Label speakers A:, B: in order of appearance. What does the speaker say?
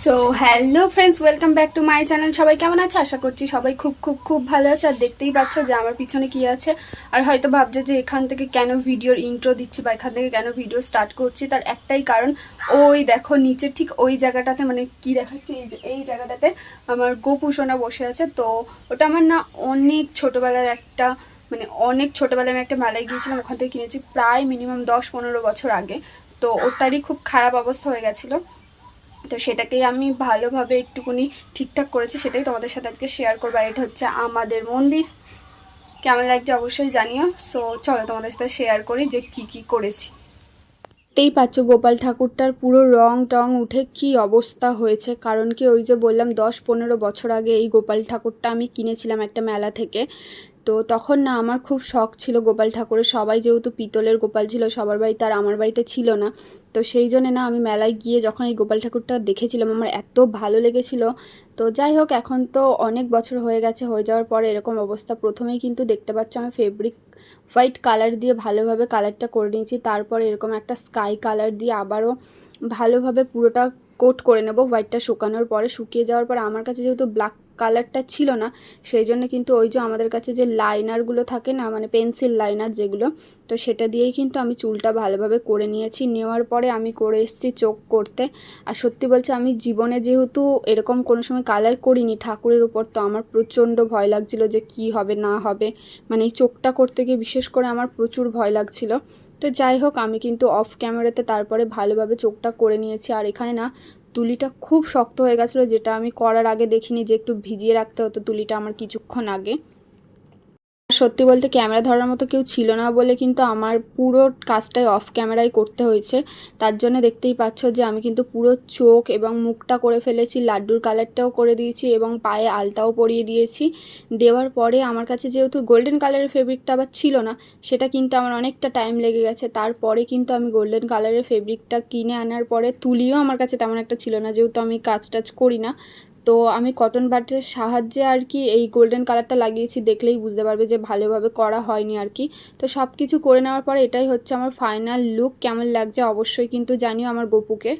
A: So hello friends, welcome back to my channel. সবাই কেমন আছে? আশা করছি সবাই খুব খুব খুব ভালো আছে। আর দেখতেই পাচ্ছ যে আমার পিছনে কি আছে। আর হয়তো ভাবছো যে এখান থেকে কেন ভিডিওর ইন্ট্রো দিচ্ছি বা এখান থেকে কেন ভিডিও স্টার্ট করছি। তার একটাই কারণ, ওই দেখো নিচে ঠিক ওই জায়গাটাতে, মানে কি দেখাচ্ছি, এই জায়গাটাতে আমার গোপু সোনা বসে আছে। তো ওটা আমার না অনেক ছোটোবেলার একটা, মানে অনেক ছোটোবেলায় আমি একটা মেলায় গিয়েছিলাম, ওখান থেকে কিনেছি প্রায় মিনিমাম 10-15 বছর আগে। তো ওটারই খুব খারাপ অবস্থা হয়ে গেছিলো। তো সেটাকেই আমি ভালোভাবে একটুখানি ঠিকঠাক করেছি, সেটাই তোমাদের সাথে আজকে শেয়ার করবো। আর এটা হচ্ছে আমাদের মন্দির। কেমন লাগছে অবশ্যই জানিও। সো চলো তোমাদের সাথে শেয়ার করি যে কি কি করেছি। দেখতেই পাচ্ছ গোপাল ঠাকুরটার পুরো রং টং উঠে কি অবস্থা হয়েছে। কারণ কি, ওই যে বললাম 10-15 বছর আগে এই গোপাল ঠাকুরটা আমি কিনেছিলাম একটা মেলা থেকে। তো তখন না আমার খুব শখ ছিল গোপাল ঠাকুরের। সবাই যেহেতু পিতলের গোপাল ছিল সবার বাড়িতে, আর আমার বাড়িতে ছিল না। তো সেই জন্যে না আমি মেলায় গিয়ে যখন এই গোপাল ঠাকুরটা দেখেছিলাম আমার এত ভালো লেগেছিল। তো যাই হোক, এখন তো অনেক বছর হয়ে গেছে, হয়ে যাওয়ার পরে এরকম অবস্থা। প্রথমেই কিন্তু দেখতে পাচ্ছ আমি ফেব্রিক হোয়াইট কালার দিয়ে ভালোভাবে কালারটা করে নিয়েছি। তারপর এরকম একটা স্কাই কালার দিয়ে আবারও ভালোভাবে পুরোটা কোট করে নেব। হোয়াইটটা শুকানোর পরে, শুকিয়ে যাওয়ার পরে আমার কাছে যেহেতু ব্ল্যাক কালারটা ছিল না, সেই জন্য কিন্তু ওই যে আমাদের কাছে যে লাইনারগুলো থাকে না, মানে পেন্সিল লাইনার যেগুলো, তো সেটা দিয়েই কিন্তু আমি চুলটা ভালোভাবে করে নিয়েছি। নেওয়ার পরে আমি করে এসেছি চোখ করতে। আর সত্যি বলছি, আমি জীবনে যেহেতু এরকম কোনো সময় কালার করিনি ঠাকুরের উপর, তো আমার প্রচণ্ড ভয় লাগছিল যে কি হবে না হবে। মানে এই চোখটা করতে গিয়ে বিশেষ করে আমার প্রচুর ভয় লাগছিল। তো যাই হোক, আমি কিন্তু অফ ক্যামেরাতে তারপরে ভালোভাবে চোখটা করে নিয়েছি। আর এখানে না তুলিটা খুব শক্ত হয়ে গেছিলো, যেটা আমি করার আগে দেখিনি যে একটু ভিজিয়ে রাখতে হতো তুলিটা আমার কিছুক্ষণ আগে। সত্যি বলতে ক্যামেরা ধরার মতো কেউ ছিল না বলে কিন্তু আমার পুরো কাজটাই অফ ক্যামেরায় করতে হয়েছে। তার জন্য দেখতেই পাচ্ছ যে আমি কিন্তু পুরো চোখ এবং মুখটা করে ফেলেছি, লাড্ডুর কালারটাও করে দিয়েছি এবং পায়ে আলতাও পরিয়ে দিয়েছি। দেওয়ার পরে আমার কাছে যেহেতু গোল্ডেন কালারের ফেব্রিকটা আবার ছিল না, সেটা কিন্তু আমার অনেকটা টাইম লেগে গেছে। তারপরে কিন্তু আমি গোল্ডেন কালারের ফেব্রিকটা কিনে আনার পরে, তুলিও আমার কাছে তেমন একটা ছিল না যেহেতু আমি কাজ টাজ করি না। তো আমি কটন বাডের সাহায্যে আর কি এই গোল্ডেন কালারটা লাগিয়েছি, দেখলেই বুঝতে পারবে যে ভালোভাবে করা হয়নি আর কি। তো সব কিছু করে নেওয়ার পরে এটাই হচ্ছে আমার ফাইনাল লুক। কেমন লাগছে অবশ্যই কিন্তু জানিও আমার গপুকে।